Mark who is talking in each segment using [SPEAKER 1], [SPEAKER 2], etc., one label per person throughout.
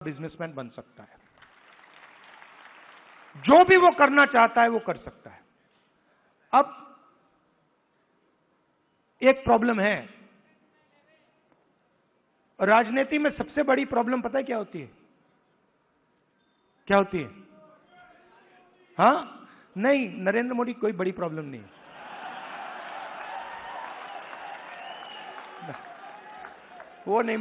[SPEAKER 1] Businessman बन सकता है। जो भी वो करना चाहता है वो कर सकता है। अब एक प्रॉब्लम है, राजनीति में सबसे बड़ी प्रॉब्लम पता है क्या होती है? क्या होती है? हां, नहीं, नरेंद्र मोदी कोई बड़ी प्रॉब्लम नहीं है। वो नहीं,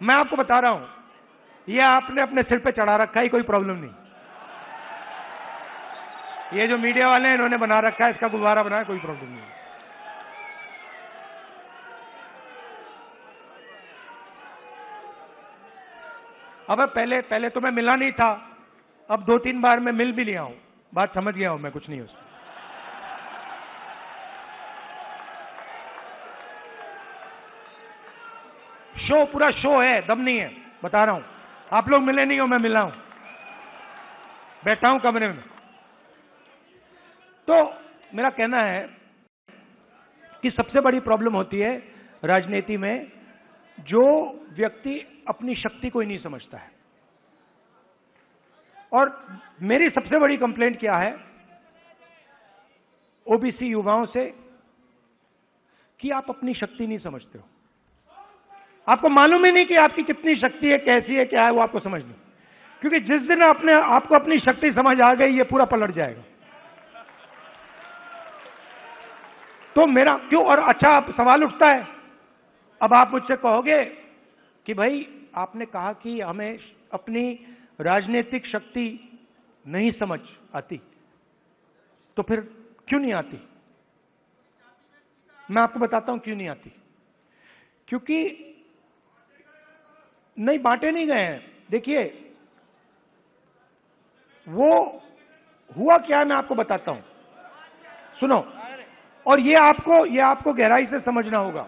[SPEAKER 1] मैं आपको बता रहा हूं, ये आपने अपने सिर पे चढ़ा रखा है, कोई प्रॉब्लम नहीं। ये जो मीडिया वाले हैं इन्होंने बना रखा है, इसका गुब्बारा बनाया, कोई प्रॉब्लम नहीं। अब पहले तो मैं मिला नहीं था, अब 2-3 बार मैं मिल भी लिया हूं, बात समझ गया हूं मैं, कुछ नहीं उसमें। शो, पूरा शो है, दम नहीं है, बता रहा हूं। आप लोग मिले नहीं हो, मैं मिला हूं, बैठा हूं कमरे में। तो मेरा कहना है कि सबसे बड़ी प्रॉब्लम होती है राजनीति में, जो व्यक्ति अपनी शक्ति को ही नहीं समझता है। और मेरी सबसे बड़ी कंप्लेंट क्या है ओबीसी युवाओं से, कि आप अपनी शक्ति नहीं समझते हो। आपको मालूम ही नहीं कि आपकी कितनी शक्ति है, कैसी है, क्या है, वो आपको समझ नहीं। क्योंकि जिस दिन आपको अपनी शक्ति समझ आ गई, ये पूरा पलट जाएगा। तो मेरा क्यों, और अच्छा आप सवाल उठता है, अब आप मुझसे कहोगे कि भाई आपने कहा कि हमें अपनी राजनीतिक शक्ति नहीं समझ आती, तो फिर क्यों नहीं आती? मैं आपको बताता हूं क्यों नहीं आती। क्योंकि नहीं, बांटे नहीं गए हैं। देखिए, वो हुआ क्या, मैं आपको बताता हूं, सुनो। और ये आपको गहराई से समझना होगा।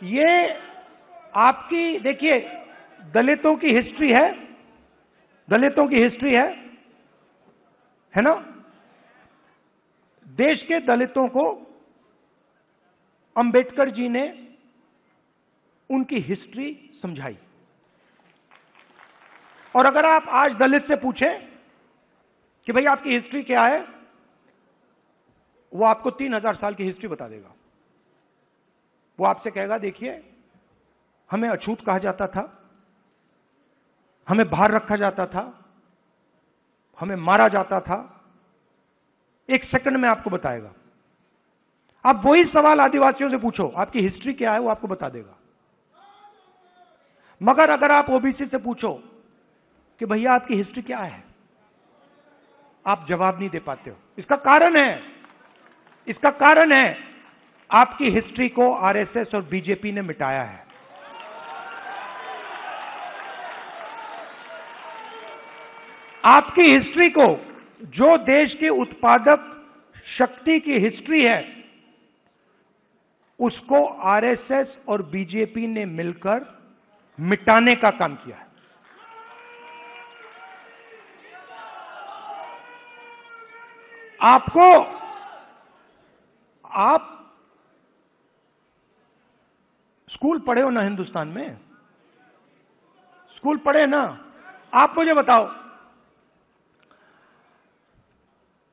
[SPEAKER 1] ये आपकी, देखिए, दलितों की हिस्ट्री है, दलितों की हिस्ट्री है ना? देश के दलितों को अंबेडकर जी ने उनकी हिस्ट्री समझाई। और अगर आप आज दलित से पूछें कि भाई आपकी हिस्ट्री क्या है, वो आपको 3000 साल की हिस्ट्री बता देगा। वो आपसे कहेगा, देखिए, हमें अछूत कहा जाता था, हमें बाहर रखा जाता था, हमें मारा जाता था। एक सेकंड में आपको बताएगा। आप वही सवाल आदिवासियों से पूछो, आपकी हिस्ट्री क्या है, वो आपको बता देगा। मगर अगर आप ओबीसी से पूछो कि भैया आपकी हिस्ट्री क्या है, आप जवाब नहीं दे पाते हो। इसका कारण है आपकी हिस्ट्री को आरएसएस और बीजेपी ने मिटाया है। आपकी हिस्ट्री को, जो देश की उत्पादक शक्ति की हिस्ट्री है, उसको आरएसएस और बीजेपी ने मिलकर मिटाने का काम किया है। आप स्कूल पढ़े हो ना हिंदुस्तान में? स्कूल पढ़े ना? आप मुझे बताओ,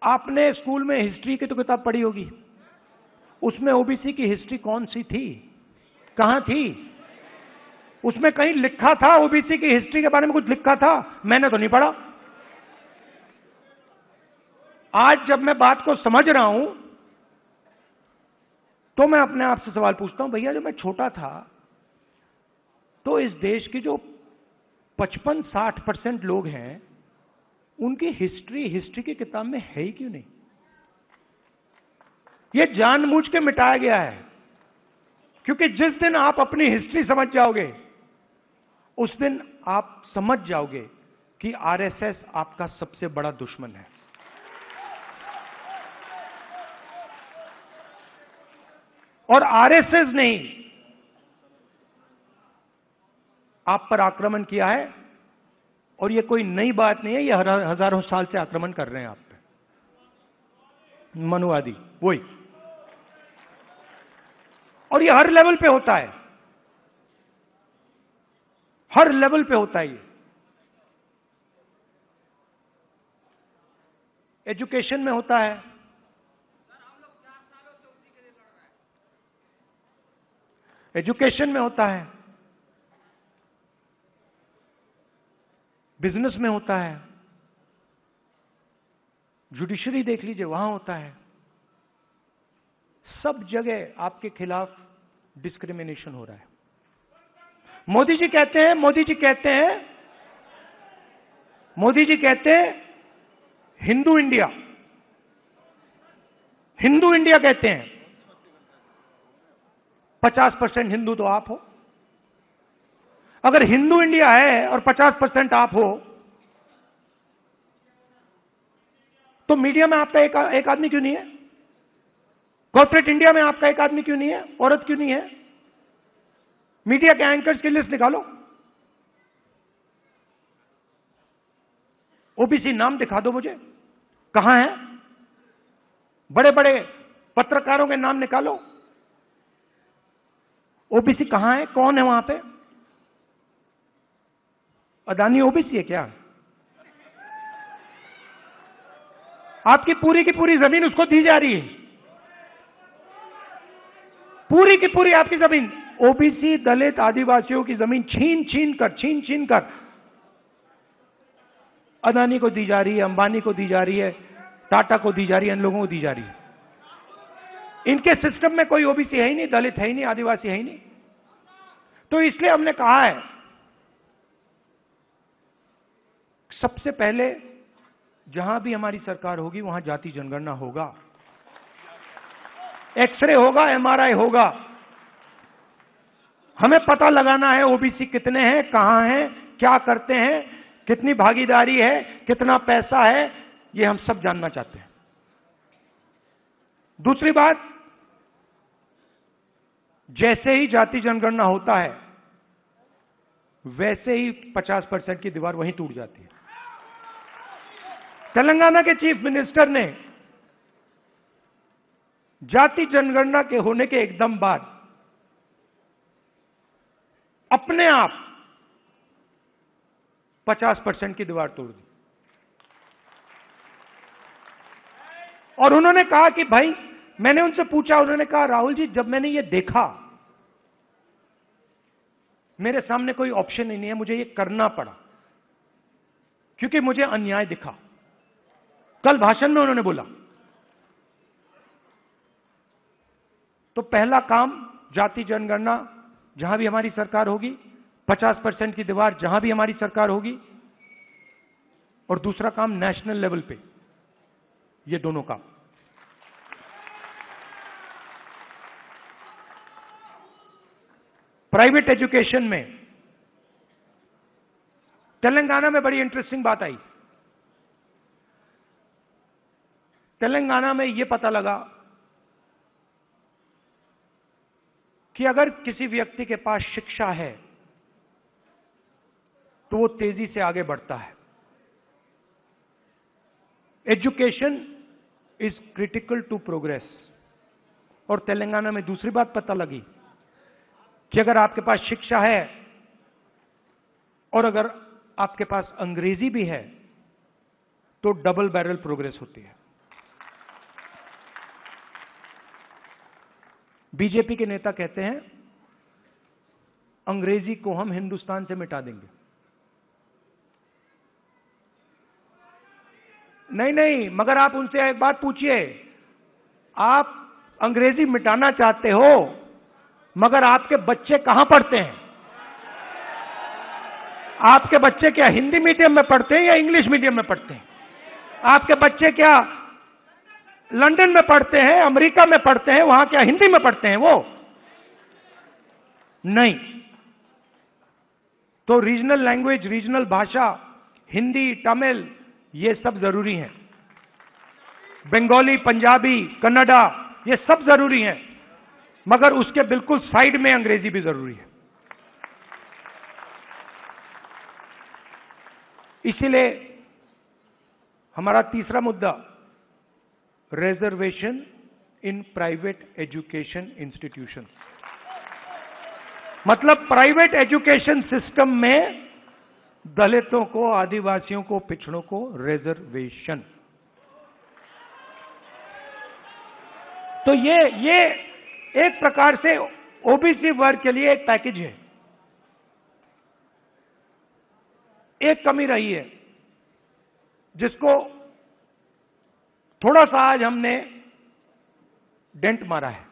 [SPEAKER 1] आपने स्कूल में हिस्ट्री की तो किताब पढ़ी होगी, उसमें ओबीसी की हिस्ट्री कौन सी थी, कहां थी? उसमें कहीं लिखा था ओबीसी की हिस्ट्री के बारे में? कुछ लिखा था? मैंने तो नहीं पढ़ा। आज जब मैं बात को समझ रहा हूं, तो मैं अपने आप से सवाल पूछता हूं, भैया जब मैं छोटा था तो इस देश के जो 55-60% लोग हैं, उनकी हिस्ट्री की किताब में है ही क्यों नहीं? यह जानबूझ के मिटाया गया है। क्योंकि जिस दिन आप अपनी हिस्ट्री समझ जाओगे, उस दिन आप समझ जाओगे कि आरएसएस आपका सबसे बड़ा दुश्मन है। और आरएसएस ने आप पर आक्रमण किया है, और यह कोई नई बात नहीं है, यह हजारों साल से आक्रमण कर रहे हैं आप पे, मनुवादी वही। और ये हर लेवल पे होता है, हर लेवल पे होता है ये। एजुकेशन में होता है, एजुकेशन में होता है, बिजनेस में होता है, जुडिशरी देख लीजिए वहां होता है। सब जगह आपके खिलाफ डिस्क्रिमिनेशन हो रहा है। मोदी जी कहते हैं, मोदी जी कहते हैं, मोदी जी कहते हैं हिंदू इंडिया, हिंदू इंडिया कहते हैं। 50% हिंदू तो आप हो। अगर हिंदू इंडिया है और 50% आप हो, तो मीडिया में आपका एक आदमी क्यों नहीं है? कॉर्पोरेट इंडिया में आपका एक आदमी क्यों नहीं है? औरत क्यों नहीं है? मीडिया के एंकर्स की लिस्ट निकालो, ओबीसी नाम दिखा दो मुझे, कहां है? बड़े बड़े पत्रकारों के नाम निकालो, ओबीसी कहां है? कौन है वहां पे? अदानी ओबीसी है क्या? आपकी पूरी की पूरी जमीन उसको दी जा रही है, पूरी की पूरी आपकी जमीन, ओबीसी दलित आदिवासियों की जमीन छीन छीन कर अदानी को दी जा रही है, अंबानी को दी जा रही है, टाटा को दी जा रही है, इन लोगों को दी जा रही है। इनके सिस्टम में कोई ओबीसी है ही नहीं, दलित है ही नहीं, आदिवासी है ही नहीं। तो इसलिए हमने कहा है सबसे पहले जहां भी हमारी सरकार होगी वहां जाति जनगणना होगा, एक्सरे होगा, एमआरआई होगा। हमें पता लगाना है ओबीसी कितने हैं, कहां हैं, क्या करते हैं, कितनी भागीदारी है, कितना पैसा है, ये हम सब जानना चाहते हैं। दूसरी बात, जैसे ही जाति जनगणना होता है वैसे ही 50% की दीवार वहीं टूट जाती है। तेलंगाना के चीफ मिनिस्टर ने जाति जनगणना के होने के एकदम बाद अपने आप 50% की दीवार तोड़ दी और उन्होंने कहा कि भाई, मैंने उनसे पूछा, उन्होंने कहा राहुल जी, जब मैंने ये देखा मेरे सामने कोई ऑप्शन ही नहीं है, मुझे ये करना पड़ा क्योंकि मुझे अन्याय दिखा। कल भाषण में उन्होंने बोला तो पहला काम जाति जनगणना जहां भी हमारी सरकार होगी, 50% की दीवार जहां भी हमारी सरकार होगी, और दूसरा काम नेशनल लेवल पे, ये दोनों काम। प्राइवेट एजुकेशन में तेलंगाना में बड़ी इंटरेस्टिंग बात आई। तेलंगाना में यह पता लगा कि अगर किसी व्यक्ति के पास शिक्षा है तो वो तेजी से आगे बढ़ता है। Education is critical to progress. और तेलंगाना में दूसरी बात पता लगी कि अगर आपके पास शिक्षा है और अगर आपके पास अंग्रेजी भी है तो डबल बैरल प्रोग्रेस होती है। बीजेपी के नेता कहते हैं अंग्रेजी को हम हिंदुस्तान से मिटा देंगे। नहीं, मगर आप उनसे एक बात पूछिए, आप अंग्रेजी मिटाना चाहते हो मगर आपके बच्चे कहां पढ़ते हैं? आपके बच्चे क्या हिंदी मीडियम में पढ़ते हैं या इंग्लिश मीडियम में पढ़ते हैं? आपके बच्चे क्या लंदन में पढ़ते हैं, अमेरिका में पढ़ते हैं, वहां क्या हिंदी में पढ़ते हैं वो? नहीं। तो रीजनल लैंग्वेज, रीजनल भाषा, हिंदी, तमिल, ये सब जरूरी हैं। बंगाली, पंजाबी, कन्नड़ा, ये सब जरूरी हैं, मगर उसके बिल्कुल साइड में अंग्रेजी भी जरूरी है। इसीलिए हमारा तीसरा मुद्दा, reservation in private education institutions. मतलब प्राइवेट एजुकेशन सिस्टम में दलितों को, आदिवासियों को, पिछड़ों को रिजर्वेशन। तो ये एक प्रकार से ओबीसी वर्ग के लिए एक पैकेज है। एक कमी रही है जिसको थोड़ा सा आज हमने डेंट मारा है।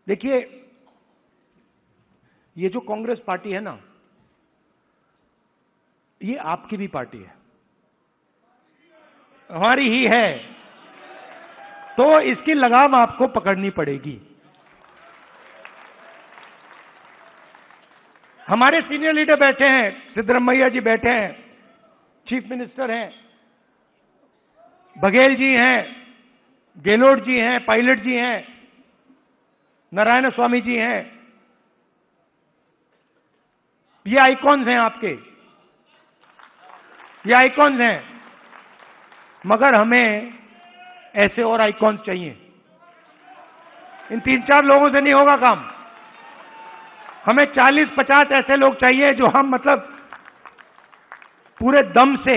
[SPEAKER 1] देखिए, ये जो कांग्रेस पार्टी है ना, ये आपकी भी पार्टी है, हमारी ही है, तो इसकी लगाम आपको पकड़नी पड़ेगी। हमारे सीनियर लीडर बैठे हैं, सिद्धरमैया जी बैठे हैं, चीफ मिनिस्टर हैं, बघेल जी हैं, गेहलोत जी हैं, पायलट जी हैं, नारायण स्वामी जी हैं। ये आइकॉन्स हैं आपके, ये आइकॉन्स हैं, मगर हमें ऐसे और आइकॉन्स चाहिए। इन 3-4 लोगों से नहीं होगा काम। हमें 40-50 ऐसे लोग चाहिए जो हम मतलब पूरे दम से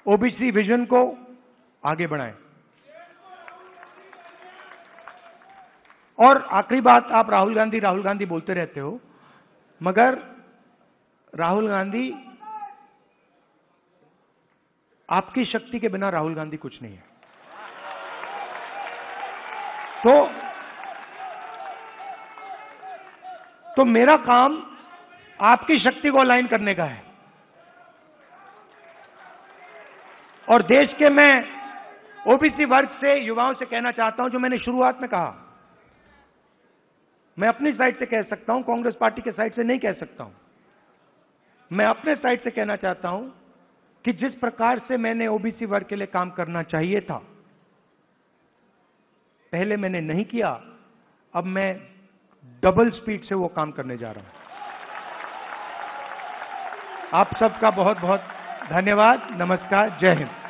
[SPEAKER 1] ओबीसी विजन को आगे बढ़ाएं। और आखिरी बात, आप राहुल गांधी बोलते रहते हो, मगर राहुल गांधी, आपकी शक्ति के बिना राहुल गांधी कुछ नहीं है। तो मेरा काम आपकी शक्ति को अलाइन करने का है। और देश के मैं ओबीसी वर्ग से, युवाओं से कहना चाहता हूं, जो मैंने शुरुआत में कहा, मैं अपनी साइड से कह सकता हूं, कांग्रेस पार्टी के साइड से नहीं कह सकता हूं। मैं अपने साइड से कहना चाहता हूं कि जिस प्रकार से मैंने ओबीसी वर्ग के लिए काम करना चाहिए था, पहले मैंने नहीं किया, अब मैं डबल स्पीड से वो काम करने जा रहा हूं। आप सबका बहुत बहुत धन्यवाद। नमस्कार, जय हिंद।